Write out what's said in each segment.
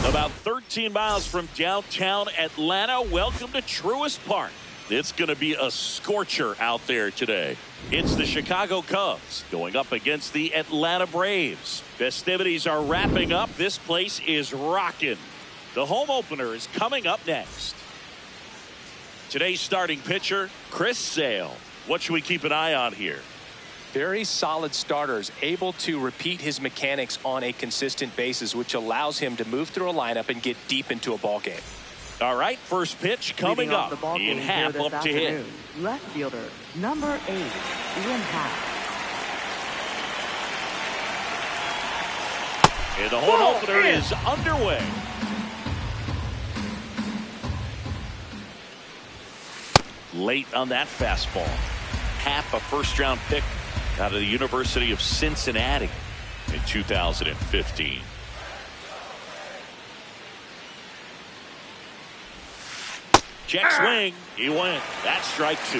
About 13 miles from downtown Atlanta, welcome to Truist Park. It's going to be a scorcher out there today. It's the Chicago Cubs going up against the Atlanta Braves. Festivities are wrapping up. This place is rocking. The home opener is coming up next. Today's starting pitcher, Chris Sale. What should we keep an eye on here? Very solid starters, able to repeat his mechanics on a consistent basis, which allows him to move through a lineup and get deep into a ball game. All right, first pitch coming up. Ian Happ up to hit. Left fielder, number 8, Ian Happ. And the home opener is underway. Late on that fastball. Happ, a first-round pick out of the University of Cincinnati in 2015. Check swing. He went. That's strike 2.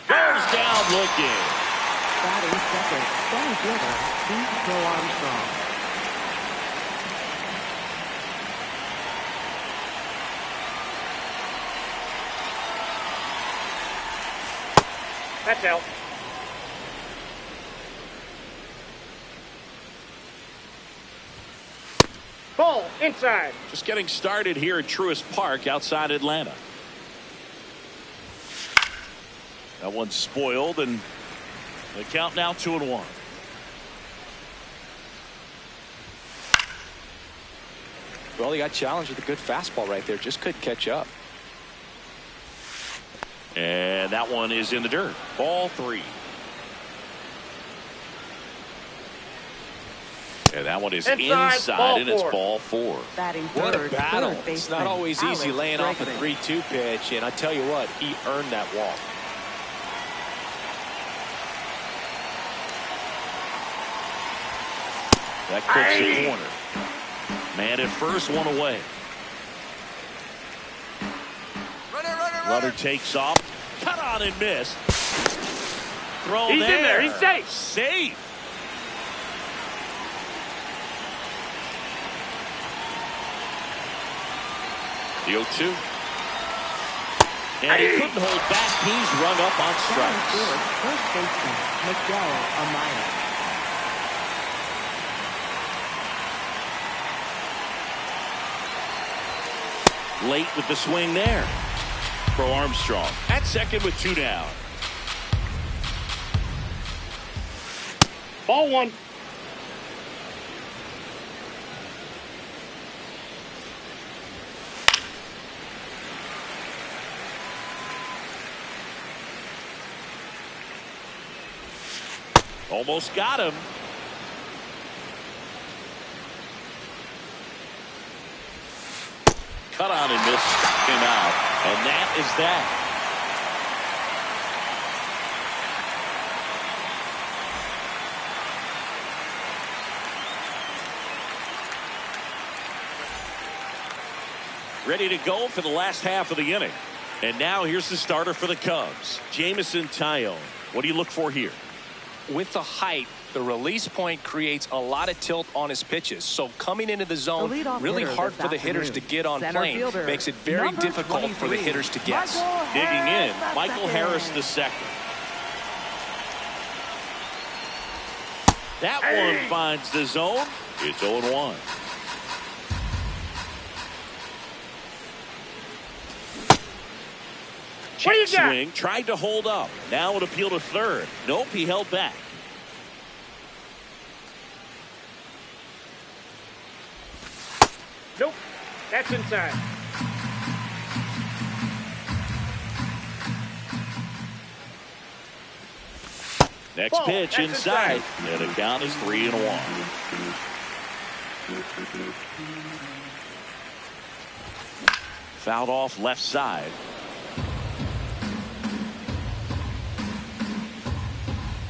Goes down looking. Batting second, center fielder, Steve Joe Armstrong. That's out. Ball inside. Just getting started here at Truist Park outside Atlanta. That one's spoiled, and the count now 2-1. Well, he got challenged with a good fastball right there. Just couldn't catch up. And that one is in the dirt. Ball 3. And that one is inside and it's ball 4. Batting What third, a battle. third It's not baseman, always easy Alex laying off a Bregman. 3-2 pitch, and I tell you what, he earned that walk. That clips the corner. Man at first, one away. Runner, runner, Runner takes off. Cut on and miss. Throw He's there. in there. He's safe. Safe. The 0-2. And he couldn't hold back. He's rung up on strikes. First baseman, Miguel Amaya. Late with the swing there. For Armstrong. At second with 2 down. Ball 1. Almost got him. Cut on and missed. Struck him out. And that is that. Ready to go for the last half of the inning. And now here's the starter for the Cubs, Jameson Taillon. What do you look for here? With the height, the release point creates a lot of tilt on his pitches. So coming into the zone, really hard for the hitters to get on plane. Makes it very difficult for the hitters to guess. Digging in, Michael Harris the second. That one finds the zone. It's 0-1. What do you Check got? swing, tried to hold up. Now an appeal to third. Nope, he held back. Nope. That's inside. Next Ball. pitch That's inside. And the count is 3-1. Fouled off left side.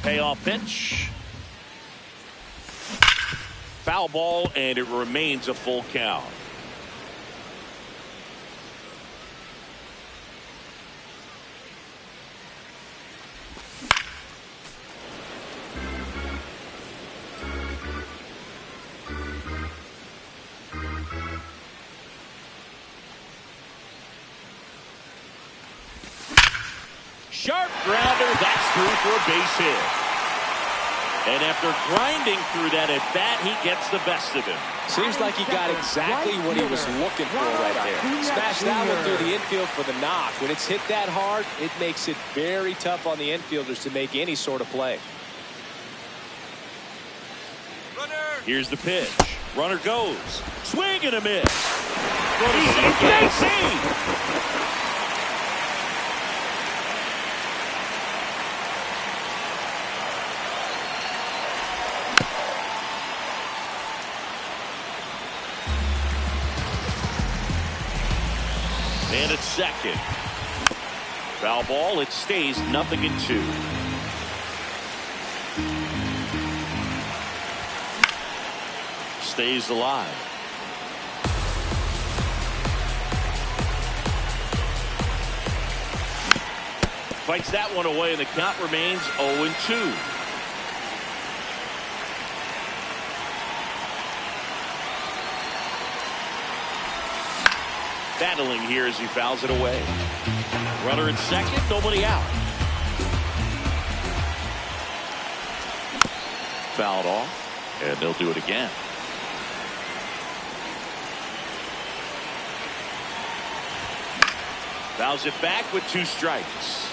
Payoff pitch. Foul ball, and it remains a full count. Sharp grounder, that's through for a base hit. And after grinding through that at bat, he gets the best of him. Seems like he got exactly what he was looking for right there. Smashed that one through the infield for the knock. When it's hit that hard, it makes it very tough on the infielders to make any sort of play. Here's the pitch. Runner goes. Swing and a miss. Throw to second. See. And it's second. Foul ball. It stays 0-2. Stays alive. Fights that one away, and the count remains 0-2. Battling here as he fouls it away. Runner at second, nobody out. Fouled off, and they'll do it again. Fouls it back with 2 strikes.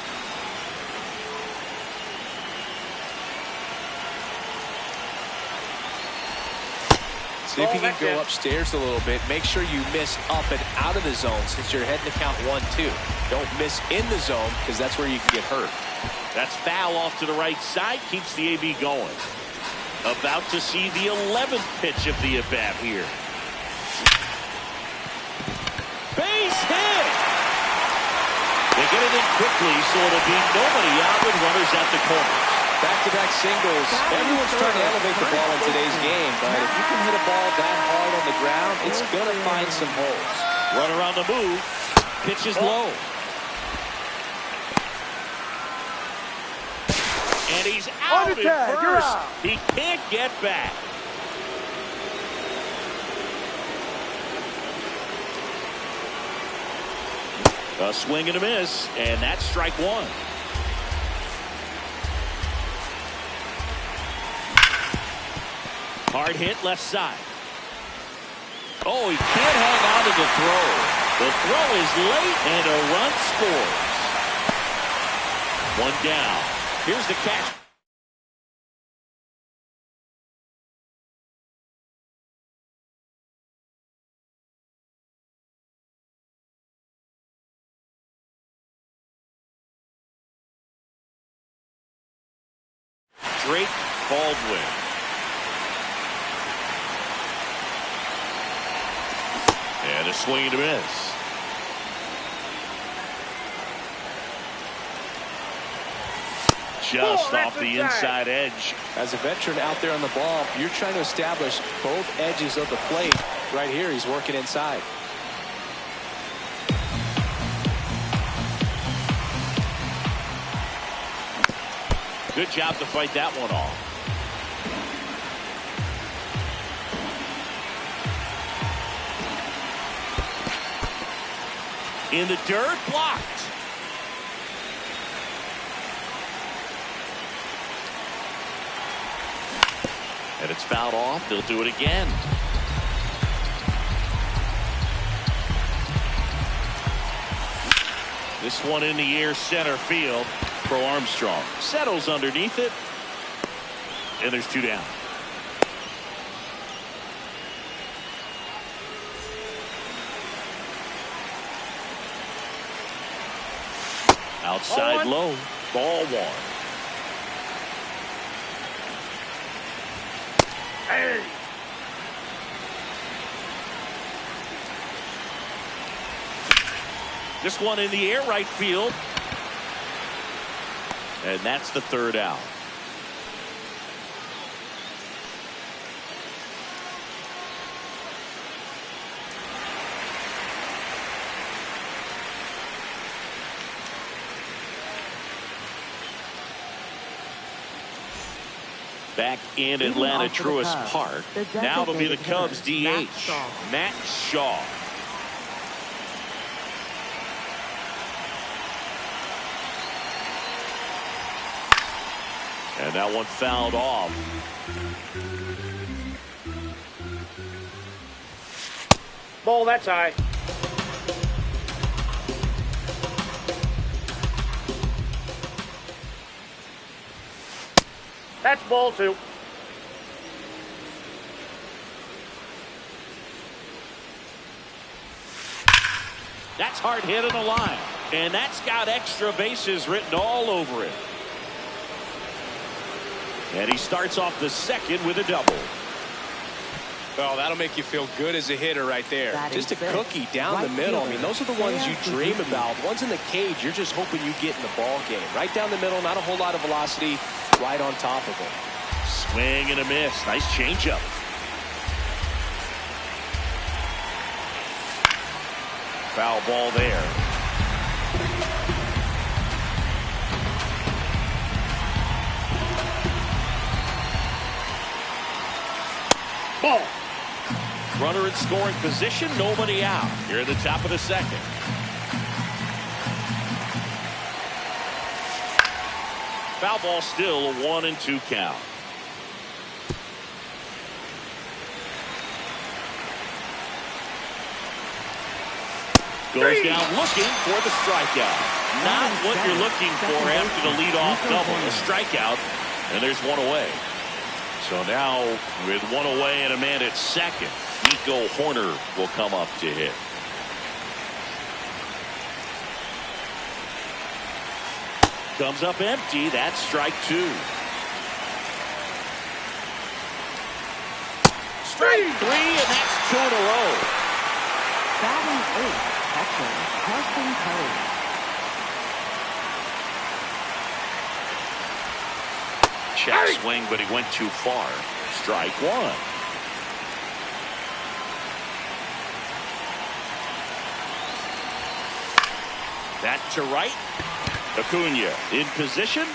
See if you can go upstairs a little bit. Make sure you miss up and out of the zone since you're heading to count 1-2. Don't miss in the zone because that's where you can get hurt. That's foul off to the right side. Keeps the AB going. About to see the 11th pitch of the at-bat here. Base hit! They get it in quickly, so it'll be nobody out with runners at the corners. Back-to-back singles. Everyone's trying to elevate the ball in today's game, but if you can hit a ball that hard on the ground, it's going to find some holes. Runner on the move. Pitch is low. And he's out at first. He can't get back. A swing and a miss, and that's strike one. Hard hit left side. Oh, he can't hang on to the throw. The throw is late, and a run scores. One down. Here's the catch. Drake Baldwin. And a swing and a miss. Just off the inside edge. As a veteran out there on the ball, you're trying to establish both edges of the plate. Right here, he's working inside. Good job to fight that one off. In the dirt, blocked. And it's fouled off. They'll do it again. This one in the air, center field. Pro Armstrong settles underneath it. And there's two down. Outside low. Ball one. Hey. This one in the air, right field. And that's the third out. Back in Atlanta, Truist Park. Now it'll be the Cubs DH, Matt Shaw. And that one fouled off. Ball, that's high. That's ball two. That's hard hit on the line. And that's got extra bases written all over it. And he starts off the second with a double. Well, that'll make you feel good as a hitter right there. Just a cookie down the middle. I mean, those are the ones you dream about. Ones in the cage, you're just hoping you get in the ball game. Right down the middle, not a whole lot of velocity, right on top of it. Swing and a miss. Nice changeup. Foul ball there. Ball. Runner in scoring position, nobody out. Here at the top of the second. Foul ball, still a 1-2 count. Goes down looking for the strikeout. Not what you're looking for after the leadoff double. A strikeout, and there's one away. So now, with one away and a man at second, Nico Horner will come up to hit. Comes up empty. That's strike two. Strike three, and that's two in a row. Batting eighth, catcher, Carson Kelly. Check swing, but he went too far. Strike one. That to right. Acuna in position.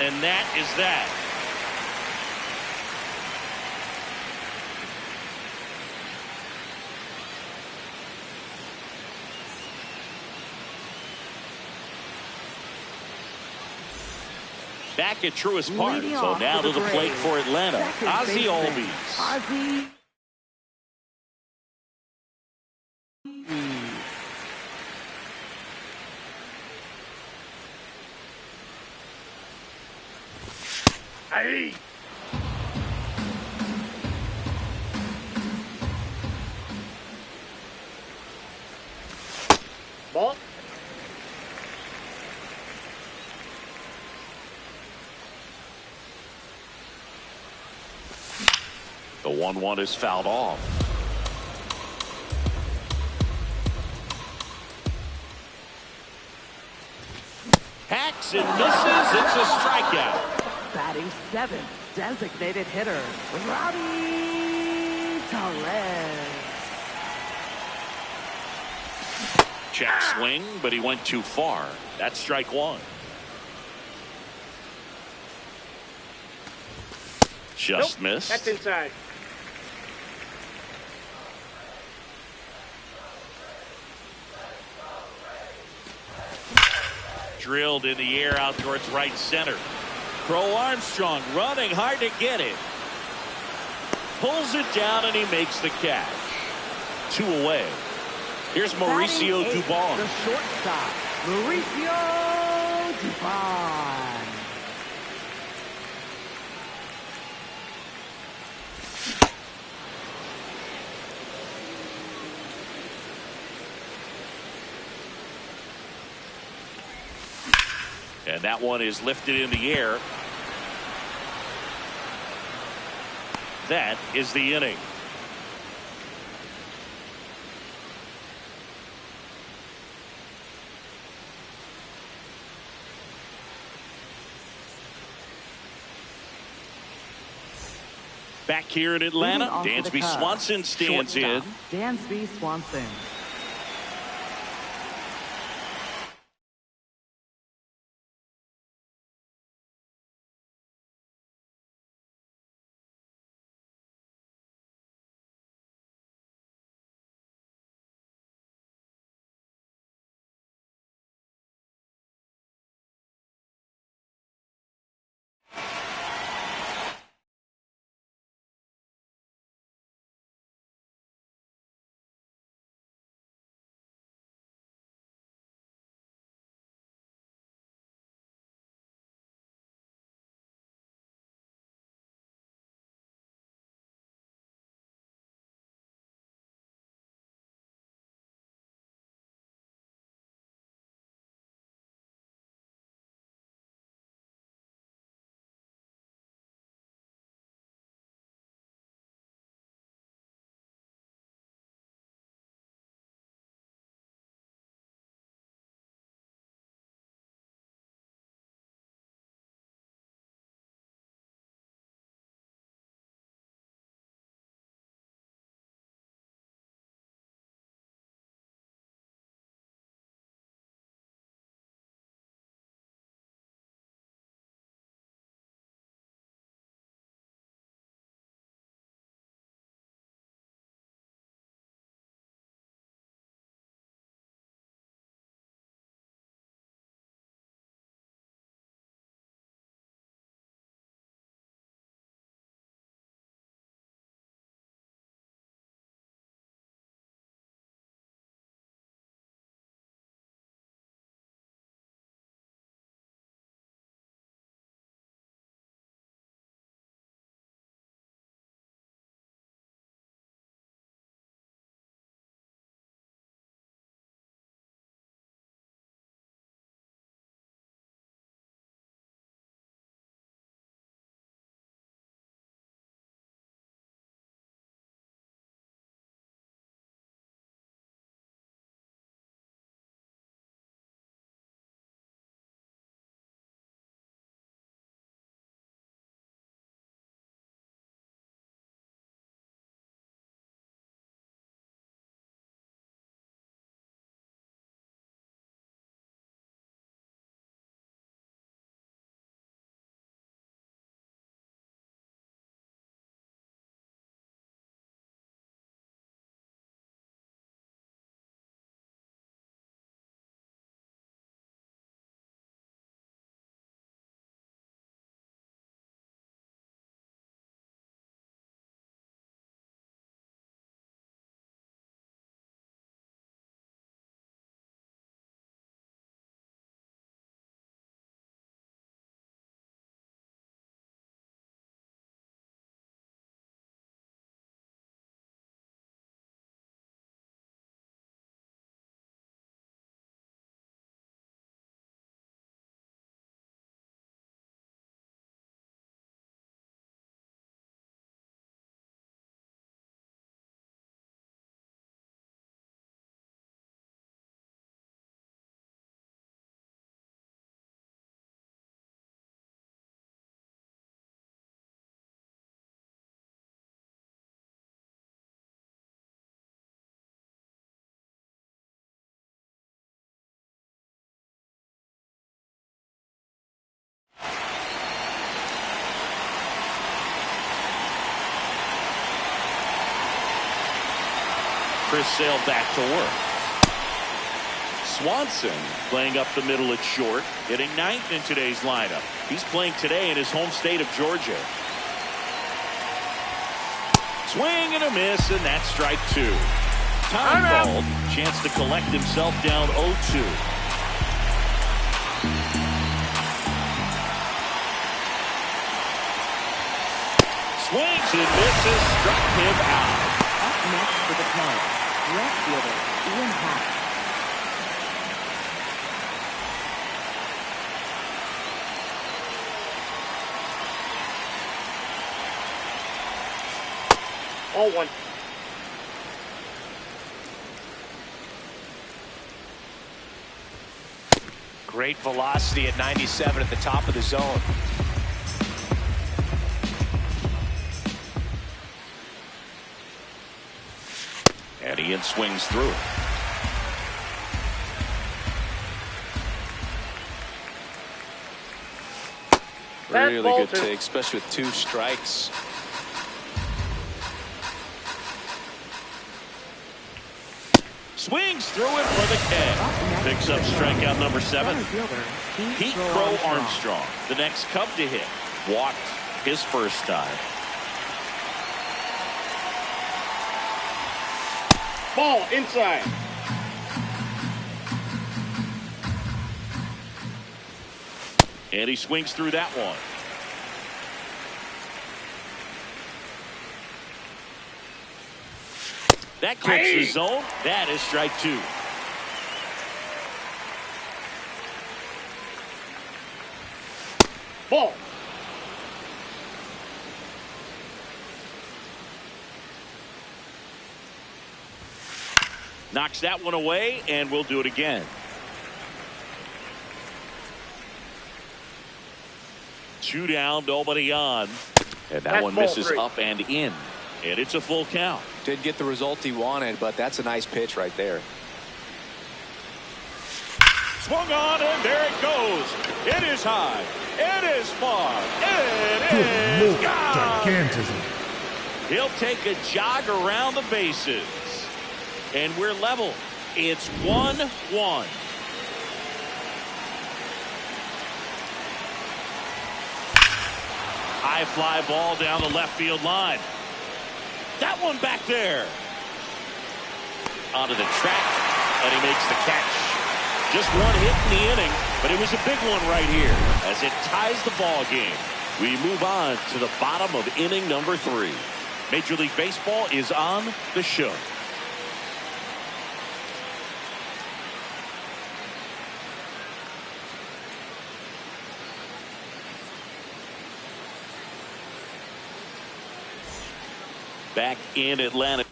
And that is that. Back at Truist Park. So now to the plate for Atlanta. Ozzie Albies. Ozzie. Hey. Ball. The 1-1 is fouled off. Hacks and misses. It's a strikeout. Batting seventh, designated hitter, Robbie Tellez. Check swing, but he went too far. That's strike one. Just missed. That's inside. Drilled in the air out towards right center. Crow Armstrong running hard to get it. Pulls it down and he makes the catch. 2 away. Here's Mauricio Dubon. The shortstop, Mauricio Dubon. And that one is lifted in the air. That is the inning. Back here in Atlanta, Dansby Swanson stands in. Dansby Swanson. Chris Sale back to work. Swanson playing up the middle at short, hitting ninth in today's lineup. He's playing today in his home state of Georgia. Swing and a miss, and that's strike two. Time called. Chance to collect himself down 0-2. Swings and misses, struck him out. Up next for the Cubs, left fielder Ian Happ. Oh, one. Great velocity at 97 at the top of the zone. And Ian swings through. Really good take, especially with 2 strikes. Swings through it for the K. Picks up strikeout number 7. Pete Crow Armstrong, the next Cub to hit. Walked his first time. Ball inside. And he swings through that one. That clips the zone. That is strike 2. Ball. Knocks that one away, and we'll do it again. 2 down, nobody on. And that one misses up and in. And it's a full count. Didn't get the result he wanted, but that's a nice pitch right there. Swung on, and there it goes. It is high. It is far. It is gone. Gigantism. He'll take a jog around the bases. And we're level. It's 1-1. High fly ball down the left field line. That one back there. Onto the track, and he makes the catch. Just one hit in the inning, but it was a big one right here as it ties the ball game. We move on to the bottom of inning number 3. Major League Baseball is on the show. Back in Atlanta.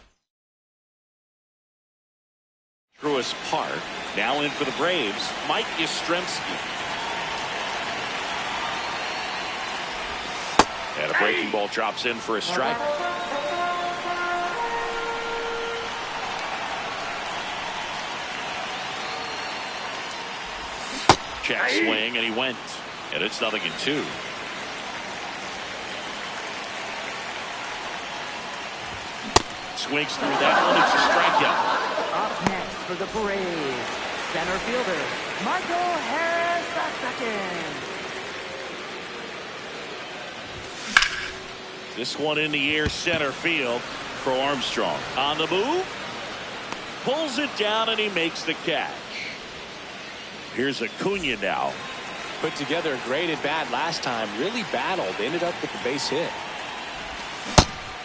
Truist Park. Now in for the Braves, Mike Yastrzemski. And a breaking ball drops in for a strike. Check swing, and he went. And it's 0-2. Swings through that one. It's a strikeout. Up next for the Braves, center fielder Michael Harris II. This one in the air, center field. Crow Armstrong on the move. Pulls it down, and he makes the catch. Here's Acuna now. Put together a great at bat last time. Really battled. Ended up with the base hit.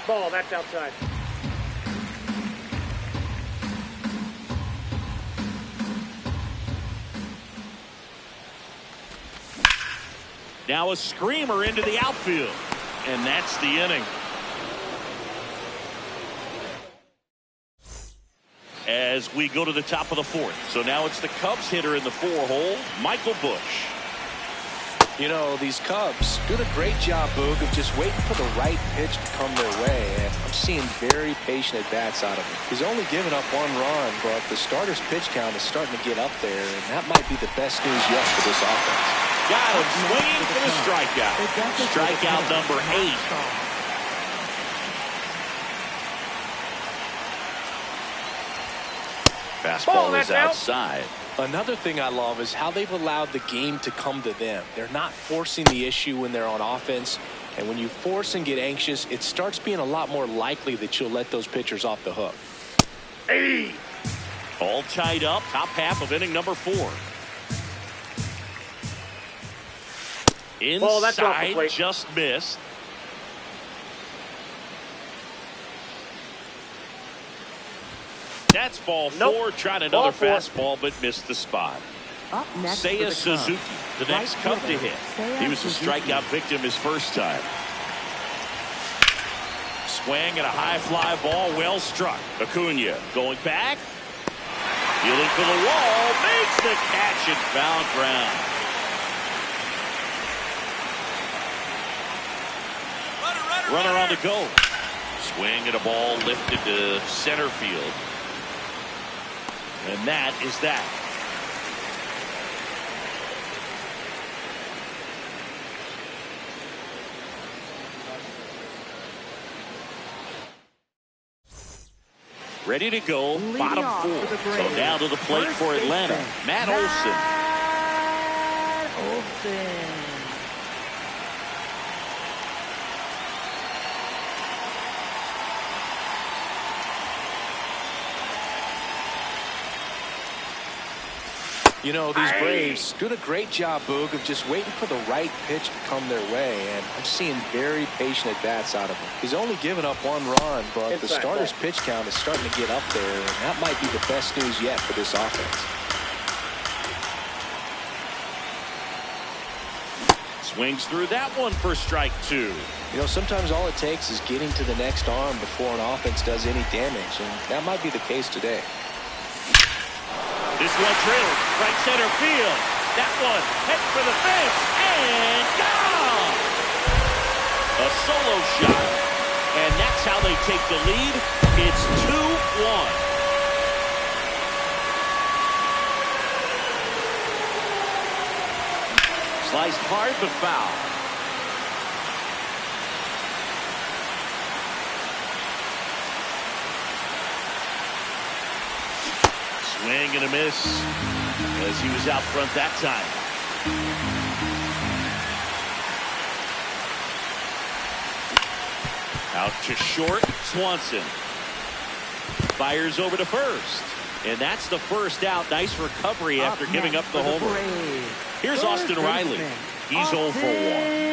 Ball, that's outside. Now a screamer into the outfield. And that's the inning. As we go to the top of the 4th. So now it's the Cubs hitter in the 4-hole, Michael Busch. You know, these Cubs doing a great job, Boog, of just waiting for the right pitch to come their way. And I'm seeing very patient at-bats out of him. He's only given up 1 run, but the starter's pitch count is starting to get up there, and that might be the best news yet for this offense. Got him swinging for the strikeout. Strikeout number 8. fastball is outside. Another thing I love is how they've allowed the game to come to them. They're not forcing the issue when they're on offense. And when you force and get anxious, it starts being a lot more likely that you'll let those pitchers off the hook. Hey! All tied up, top half of inning number 4. Inside, just missed. That's ball 4. Tried another fastball, but missed the spot. Up next Seiya Suzuki, the next Cub to hit. He was a strikeout victim his first time. Swing and a high fly ball, well struck. Acuna going back. Dealing for the wall, makes the catch and foul ground. Runner on the go. Swing and a ball lifted to center field. And that is that. Ready to go, bottom 4. So down to the plate for Atlanta, Matt Olson. You know, these Braves doing a great job, Boog, of just waiting for the right pitch to come their way, and I'm seeing very patient at-bats out of him. He's only given up 1 run, but the starter's pitch count is starting to get up there, and that might be the best news yet for this offense. Swings through that one for strike 2. You know, sometimes all it takes is getting to the next arm before an offense does any damage, and that might be the case today. This one drilled right center field. That one heading for the fence and gone. A solo shot, and that's how they take the lead. It's 2-1. Sliced hard but foul. Swing and a miss as he was out front that time. Out to short, Swanson. Fires over to first. And that's the first out. Nice recovery after giving up the homer. Here's Austin Riley. He's 0 for 1.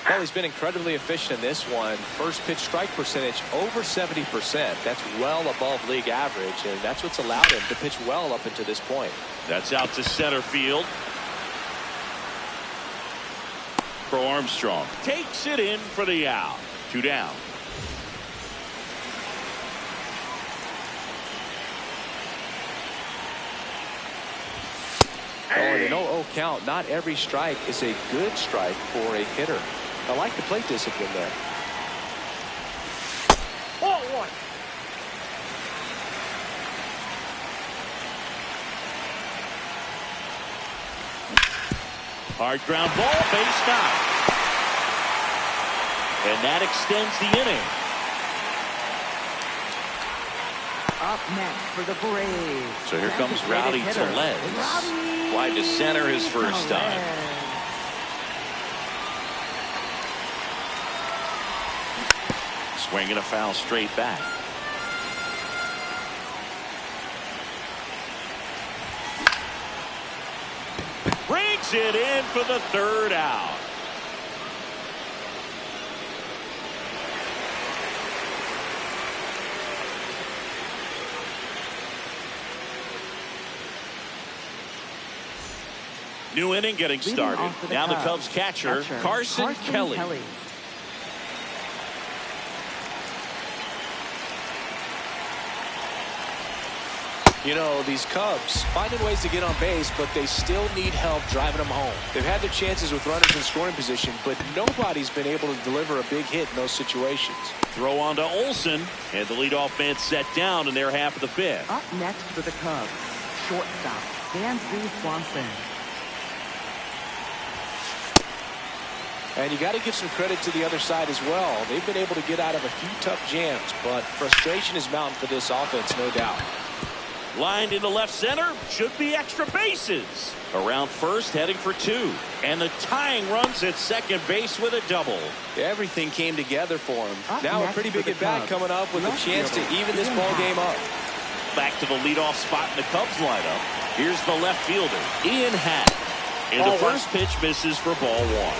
Well, he's been incredibly efficient in this one. First pitch strike percentage over 70%. That's well above league average, and that's what's allowed him to pitch well up until this point. That's out to center field. Pro Armstrong takes it in for the out. 2 down. Oh, and an 0-0 count. Not every strike is a good strike for a hitter. I like the plate discipline there. Ball 1. Hard ground ball, base foul. And that extends the inning. Up next for the Braves. So here comes Rowdy Tellez. Wide to center his first time. Swinging a foul straight back. Brings it in for the 3rd out. New inning getting started. Now the Cubs catcher, Carson Kelly. You know, these Cubs finding ways to get on base, but they still need help driving them home. They've had their chances with runners in scoring position, but nobody's been able to deliver a big hit in those situations. Throw on to Olson, and the leadoff man set down in their half of the 5th. Up next for the Cubs, shortstop, Gm3 Swanson. And you got to give some credit to the other side as well. They've been able to get out of a few tough jams, but frustration is mounting for this offense, no doubt. Lined into left center, should be extra bases. Around first, heading for 2. And the tying runs at second base with a double. Everything came together for him. Up Now a next pretty big for the at-bat Cubs, coming up with a left chance to fielder, even this Gm3. ball game up. Back to the leadoff spot in the Cubs lineup. Here's the left fielder, Ian Happ. And the first pitch misses for ball 1.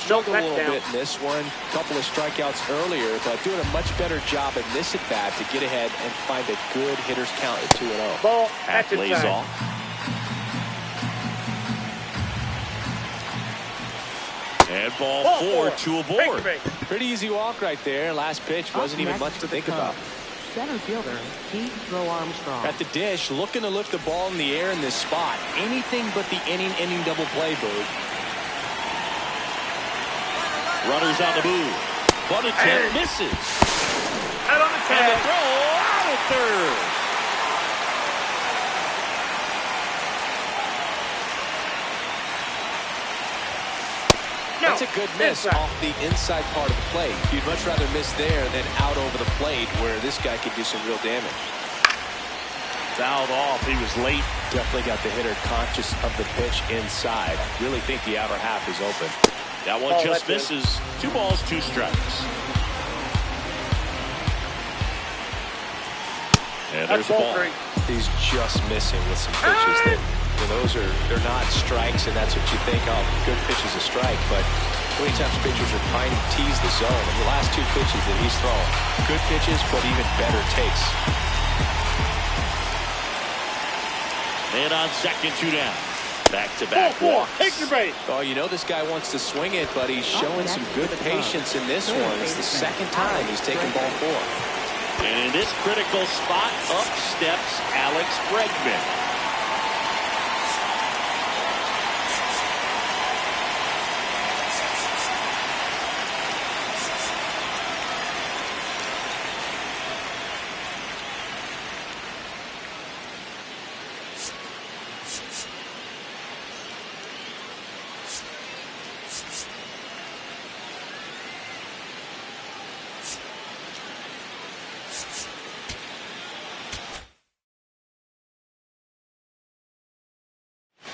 Struggled a little bit in this one. A couple of strikeouts earlier, but doing a much better job in this at bat to get ahead and find a good hitter's count at 2-0. Ball. Happ That's lays inside. off. And ball 4, 2 aboard. Pretty easy walk right there. Last pitch wasn't even much to think about. Center fielder, Heathrow Armstrong. At the dish, looking to lift the ball in the air in this spot. Anything but the inning double play, Boo. Runners on the move. Bunt attempt misses. Out on the And the tag. throw out at third. No. That's a good miss Inside. off the inside part of the plate. You'd much rather miss there than out over the plate where this guy could do some real damage. Fouled off. He was late. Definitely got the hitter conscious of the pitch inside. Really think the outer half is open. That one Oh, just that's misses. 2 balls, 2 strikes. And there's That's the ball ball. 3. He's just missing with some pitches that, they're not strikes, and that's what you think, oh, good pitch is a strike. But how many times pitchers are trying to tease the zone? And the last 2 pitches that he's thrown, good pitches, but even better takes. And on second, 2 down. Back-to-back Ball 4. walks. Take your base. Oh, this guy wants to swing it, but he's showing some good patience in this one. It's the second time he's taken ball 4. And in this critical spot, up steps Alex Bregman.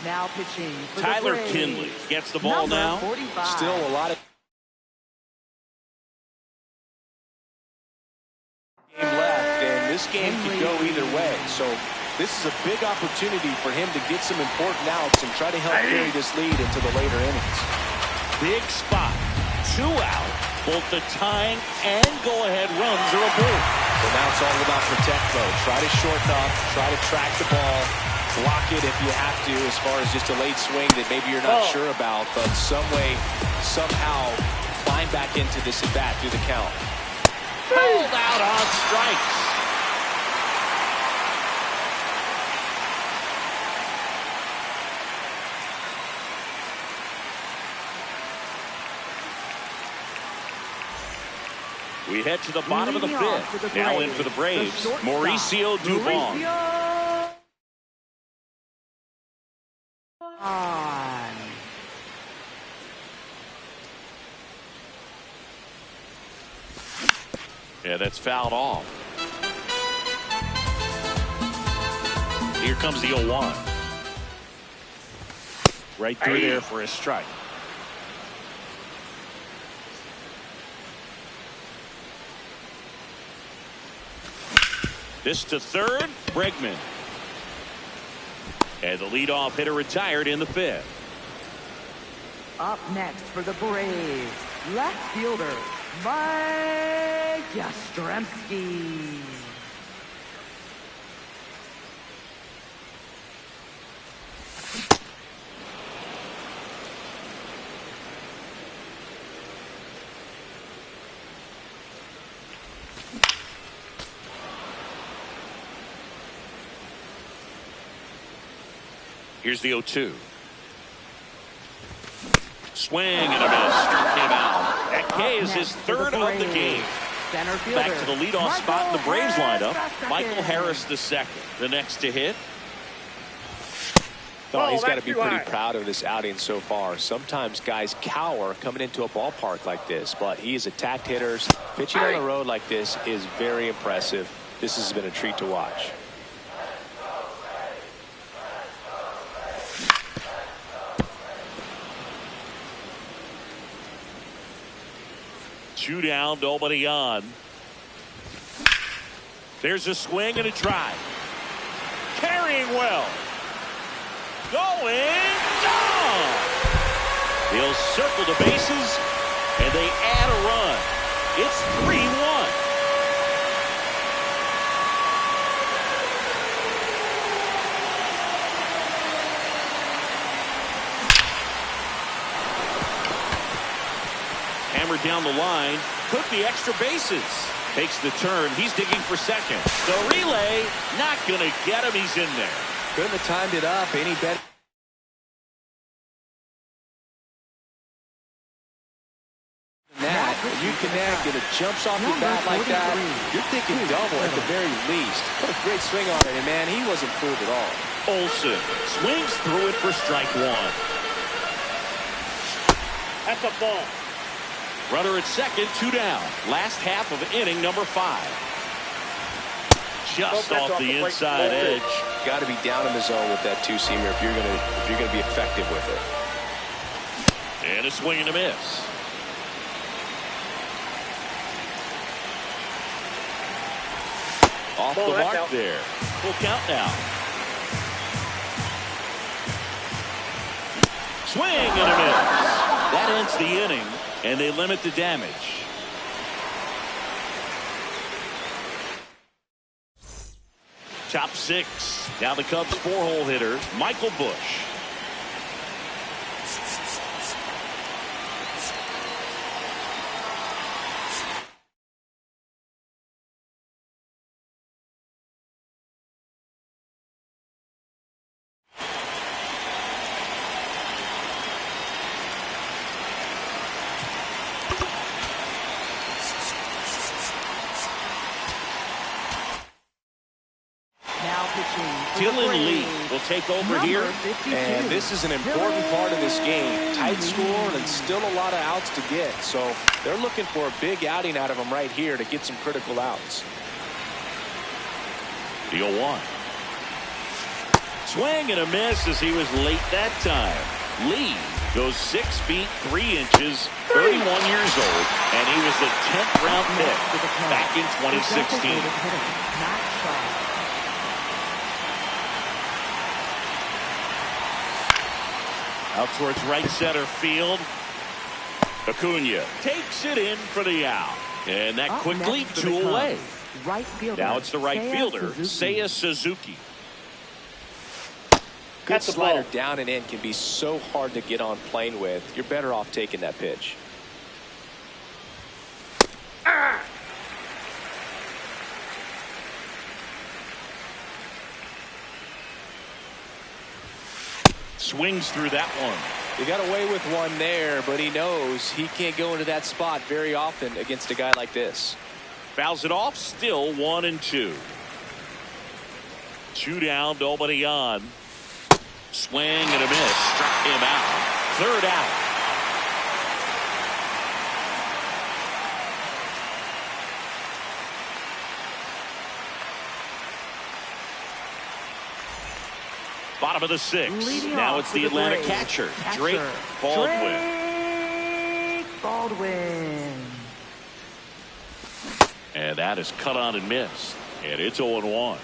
Now pitching for Tyler the Braves. Kinley gets the ball Number now. 45. Still a lot of game left, and this game could go either way. So this is a big opportunity for him to get some important outs and try to help carry this lead into the later innings. Big spot. 2 out. Both the tying and go-ahead runs are aboard. So now it's all about protect mode. Try to shorten up, try to track the ball, block it if you have to, as far as just a late swing that maybe you're not sure about, but some way, somehow climb back into this at bat through the count. Pulled out on strikes. We head to the bottom of the Leading off 5th. for the Now in Braves, for the Braves, the shortstop, Mauricio Dubon. On. Yeah, that's fouled off. Here comes the 0-1. Right through there for a strike. This to third, Bregman. And the leadoff hitter retired in the 5th. Up next for the Braves, left fielder, Mike Yastrzemski. Here's the 0-2. Swing and a miss. Struck him out. That K is his 3rd of the game. Center fielder, Back to the leadoff spot in the Braves lineup. Michael Harris the 2nd. The next to hit. Oh, he's got to that's be too pretty high. proud of this outing so far. Sometimes guys cower coming into a ballpark like this, but he has attacked hitters. Pitching on the road like this is very impressive. This has been a treat to watch. Two down, nobody on. There's a swing and a drive. Carrying well. Going down. He'll circle the bases, and they add a run. It's 3-1. Hammered down the line. Took the extra bases. Takes the turn. He's digging for second. The relay, not going to get him. He's in there. Couldn't have timed it up any better than that. When you connect and it jumps off your bat like that, you're thinking double at the very least. What a great swing on it, and man, he wasn't fooled at all. Olsen swings through it for strike one. That's a ball. Runner at second, two down. Last half of inning number 5. Just off the inside edge. Got to be down in the zone with that two-seamer if you're gonna be effective with it. And a swing and a miss. Off the mark out there. Full count now. Swing and a miss. That ends the inning, and they limit the damage. Top 6. Now the Cubs 4-hole hitter, Michael Busch. Dylan Lee will take over here. And this is an important part of this game. Tight score and still a lot of outs to get. So they're looking for a big outing out of him right here to get some critical outs. The 0-1. Swing and a miss as he was late that time. Lee goes 6 feet 3 inches, 31 years old, and he was a 10th round pick back in 2016. Out towards right center field. Acuna takes it in for the out. And that quickly 2 away. Right fielder. Now it's the right fielder, Seiya Suzuki. Good slider down and in can be so hard to get on plane with. You're better off taking that pitch. Swings through that one. He got away with one there, but he knows he can't go into that spot very often against a guy like this. Fouls it off, still 1-2. 2 down, nobody on. Swing and a miss. Struck him out. 3rd out. Bottom of the 6th. Leading now off it's the for Atlanta Braves. catcher, Drake Baldwin. Drake Baldwin. And that is cut on and missed. And it's 0-1.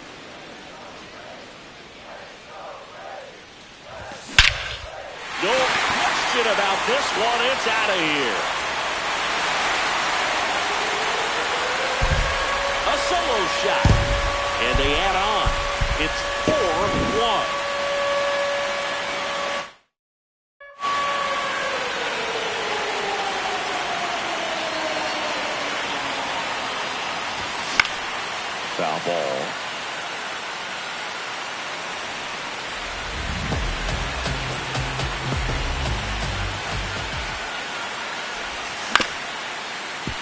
No question about this one. It's out of here. A solo shot. And they add on. It's 4-1. Foul ball.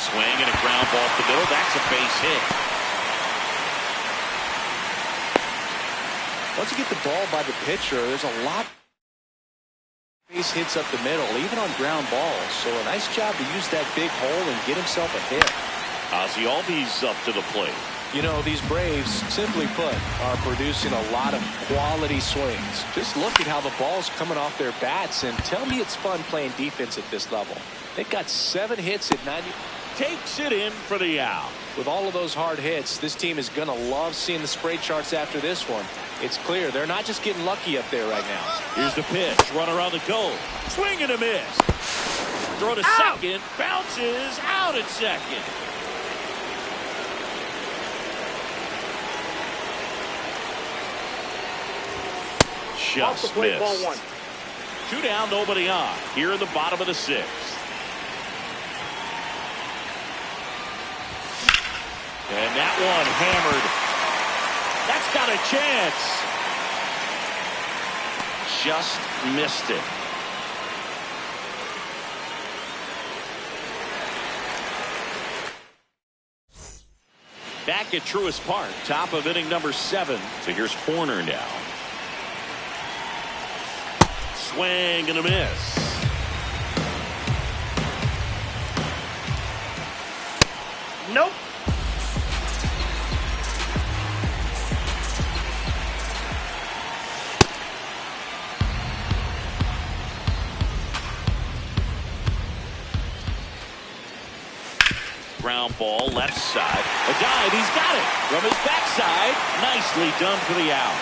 Swing and a ground ball up the middle. That's a base hit. Once you get the ball by the pitcher, there's a lot base hits up the middle, even on ground balls. So a nice job to use that big hole and get himself a hit. Ozzie Albies up to the plate. You know, these Braves, simply put, are producing a lot of quality swings. Just look at how the ball's coming off their bats, and tell me it's fun playing defense at this level. They've got 7 hits at 90. Takes it in for the out. With all of those hard hits, this team is going to love seeing the spray charts after this one. It's clear they're not just getting lucky up there right now. Here's the pitch. Runner on the goal. Swing and a miss. Throw to second. Bounces out at second. Off the Just plate, ball missed. 1. 2 down, nobody on. Here in the bottom of the 6th. And that one hammered. That's got a chance. Just missed it. Back at Truist Park, top of inning number 7. So here's Horner now. Swing and a miss. Nope. Ground ball, left side. A dive, he's got it. From his backside, nicely done for the out.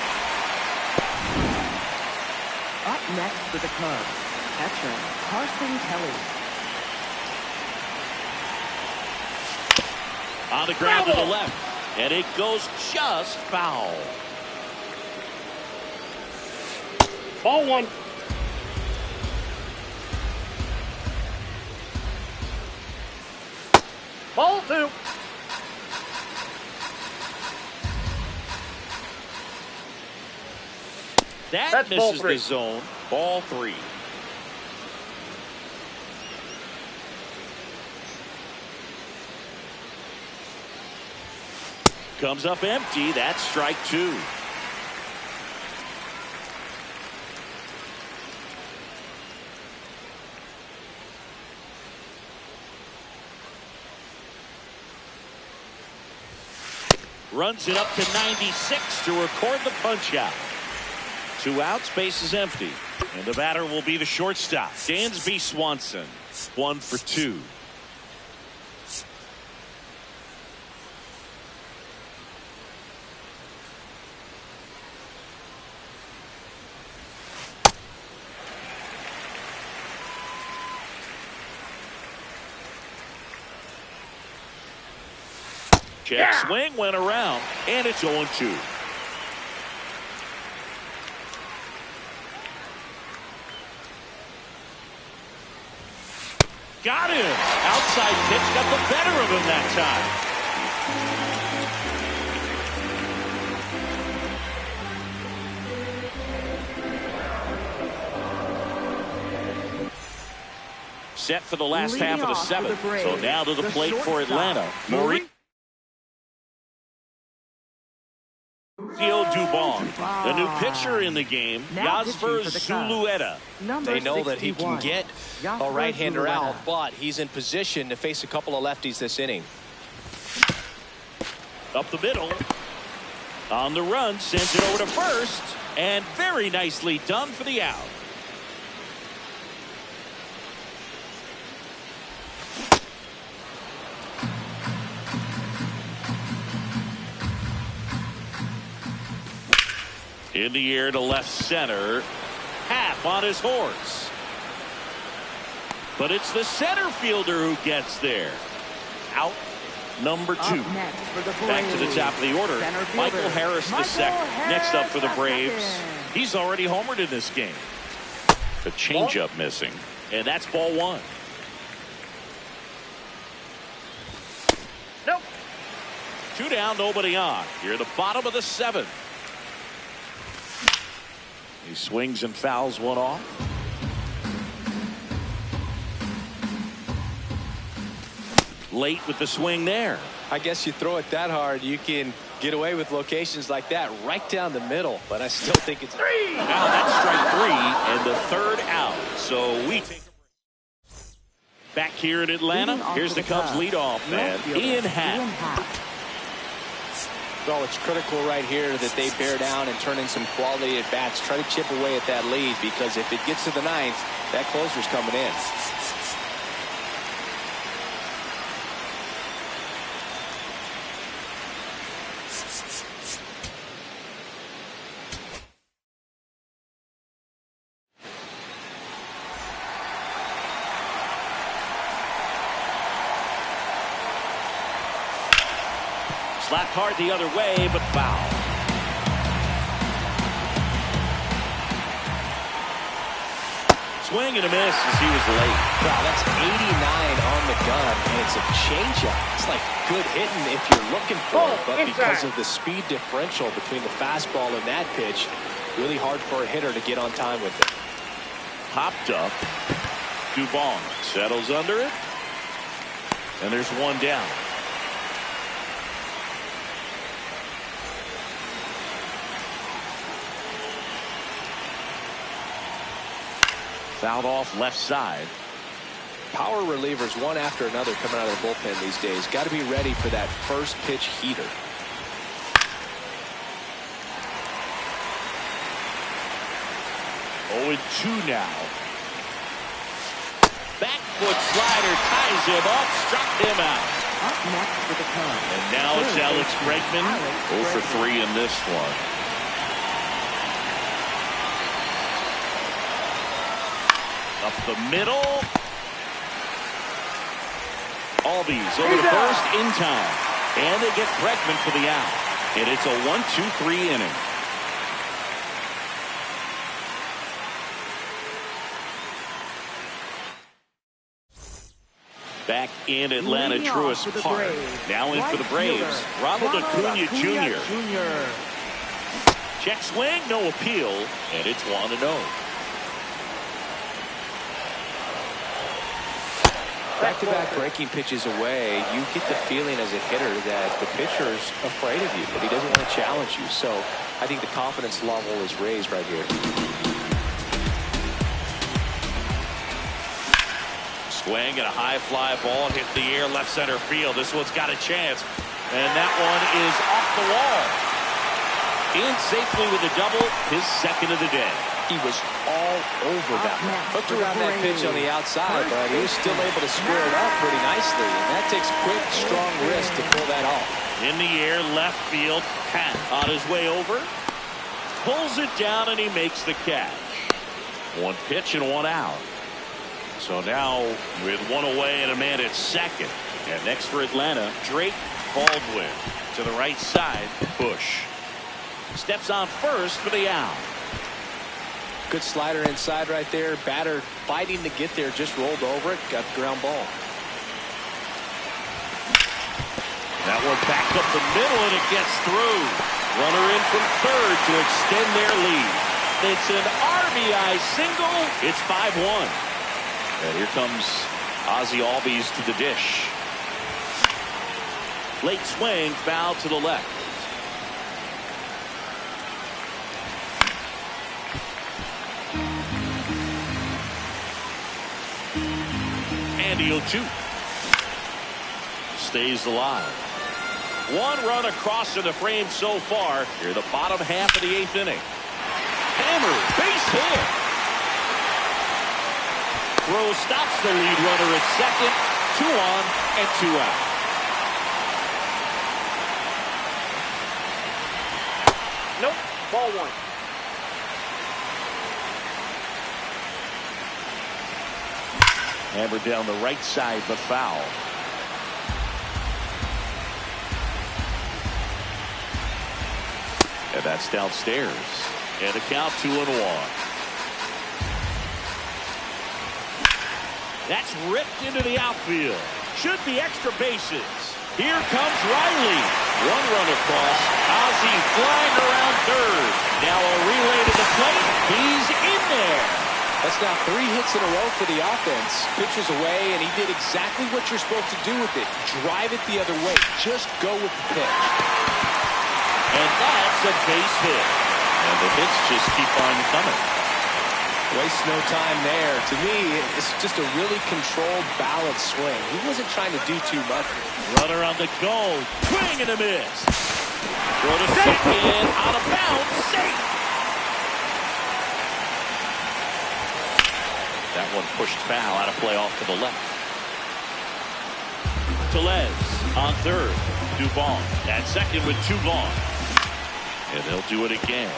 Up next for the Cubs, catcher Carson Kelly. On the ground to the left. And it goes just foul. Ball 1. Ball 2. That That's ball misses 3. the zone. Ball 3. Comes up empty. That's strike 2. Runs it up to 96 to record the punch out. 2 outs, base is empty. And the batter will be the shortstop, Dansby Swanson. 1 for 2. Check swing went around, and it's 0-2. Got him. Outside pitch got the better of him that time. Set for the last half of the 7th. So now to the plate for Atlanta. Mauricio Dubon, the new pitcher in the game, Yasver Zulueta. They know that he can get a right-hander out, but he's in position to face a couple of lefties this inning. Up the middle. On the run, sends it over to first, and very nicely done for the out. In the air to left center. Half on his horse. But it's the center fielder who gets there. Out number 2. Back to the top of the order. Michael Harris the second. Next up for the Braves. He's already homered in this game. The changeup missing. And that's ball 1. Nope. 2 down, nobody on. Here at the bottom of the 7th. He swings and fouls one off. Late with the swing there. I guess you throw it that hard, you can Get away with locations like that right down the middle, but I still think it's Three. Now that's strike 3 and the third out. So we take a break. Back here in Atlanta, here's the Cubs leadoff man, Ian Happ. Well, it's critical right here that they bear down and turn in some quality at bats. Try to chip away at that lead, because if it gets to the ninth, that closer's coming in. Slapped hard the other way, but foul. Swing and a miss as he was late. Wow, that's 89 on the gun, and it's a changeup. It's like good hitting if you're looking for it, but because of the speed differential between the fastball and that pitch, really hard for a hitter to get on time with it. Popped up. Dubon settles under it, and there's one down. Fouled off left side. Power relievers one after another coming out of the bullpen these days. Got to be ready for that first pitch heater. Oh, 2 now. Back foot slider ties him up, struck him out. Up next for the Cubs. And now it's Alex Bregman. 0 for 3 in this one. Up the middle. Albies over the first in time. And they get Bregman for the out. And it's a 1-2-3 inning. Back in Atlanta, Truist Park. Now in for the Braves, Ronald Acuna Jr. Check swing, no appeal, and it's 1-0. Back-to-back breaking pitches away, you get the feeling as a hitter that the pitcher's afraid of you, that he doesn't want to challenge you. So I think the confidence level is raised right here. Swing and a high fly ball hit the air left center field. This one's got a chance, and that one is off the wall. In safely with a double, his second of the day. He was all over that one. Hooked around that pitch on the outside, but he was still able to square it up pretty nicely. And that takes quick, strong wrist to pull that off. In the air, left field, Pat on his way over. Pulls it down, and he makes the catch. 1 pitch and 1 out. So now with 1 away and a man at second. And next for Atlanta, Drake Baldwin. To the right side, Bush. Steps on first for the out. Good slider inside right there. Batter fighting to get there, just rolled over it. Got the ground ball. That one back up the middle, and it gets through. Runner in from third to extend their lead. It's an RBI single. It's 5-1. And here comes Ozzie Albies to the dish. Late swing, foul to the left. And the 0-2. Stays alive. 1 run across in the frame so far. Here, the bottom half of the 8th inning. Hammer, base hit. Throw stops the lead runner at second. 2 on and 2 out. Nope. Ball 1. Hammered down the right side, but foul. And that's downstairs. And the count 2-1. That's ripped into the outfield. Should be extra bases. Here comes Riley. 1 run across. Ozzie flying around third. Now a relay to the plate. He's in there. That's now 3 hits in a row for the offense. Pitches away, and he did exactly what you're supposed to do with it. Drive it the other way. Just go with the pitch. And that's a base hit. And the hits just keep on coming. Waste no time there. To me, it's just a really controlled, balanced swing. He wasn't trying to do too much. Runner on the goal. Swing and a miss. Throw to second. Out of bounds. Safe. That one pushed foul out of play off to the left. Tellez on third. Dubon at second with 2 gone. And they'll do it again.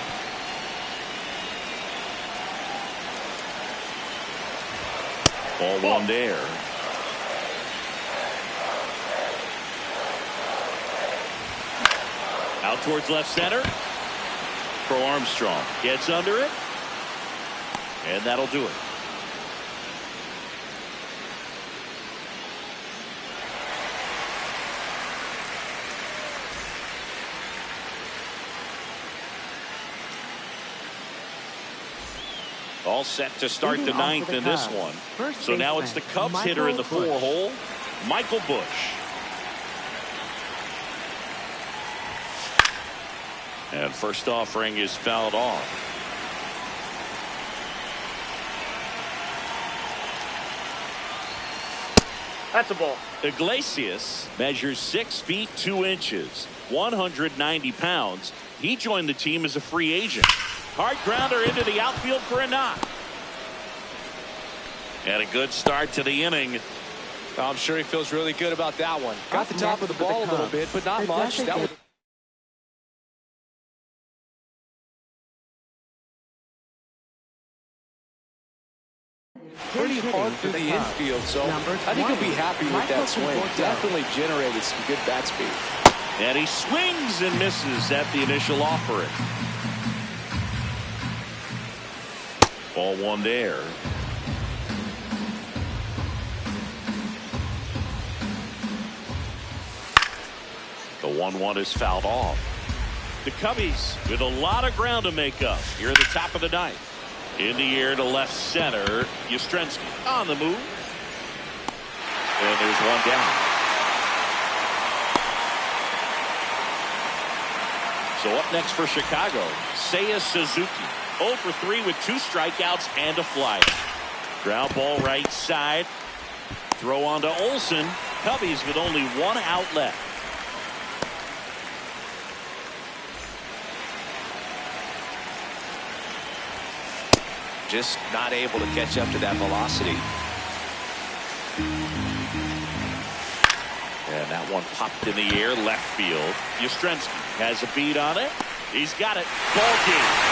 Ball 1 there. Out towards left center. For Armstrong. Gets under it. And that'll do it. All set to start the 9th in this one. So now it's the Cubs hitter in the 4-hole, Michael Busch. And first offering is fouled off. That's a ball. Iglesias measures 6 feet 2 inches, 190 pounds. He joined the team as a free agent. Hard grounder into the outfield for a knock. And a good start to the inning. I'm sure he feels really good about that one. Got the top of the ball a little bit, but not much. That was pretty hard for the infield, so I think he'll be happy with that swing. Definitely generated some good bat speed. And he swings and misses at the initial offering. Ball 1 there. The 1-1 is fouled off. The Cubbies with a lot of ground to make up here at the top of the 9th. In the air to left center. Yastrzemski on the move. And there's 1 down. So up next for Chicago, Seiya Suzuki. 0 for 3 with 2 strikeouts and a fly. Ground ball right side. Throw on to Olsen. Cubbies with only 1 out left. Just not able to catch up to that velocity. And that one popped in the air left field. Yastrzemski has a beat on it. He's got it. Ball game.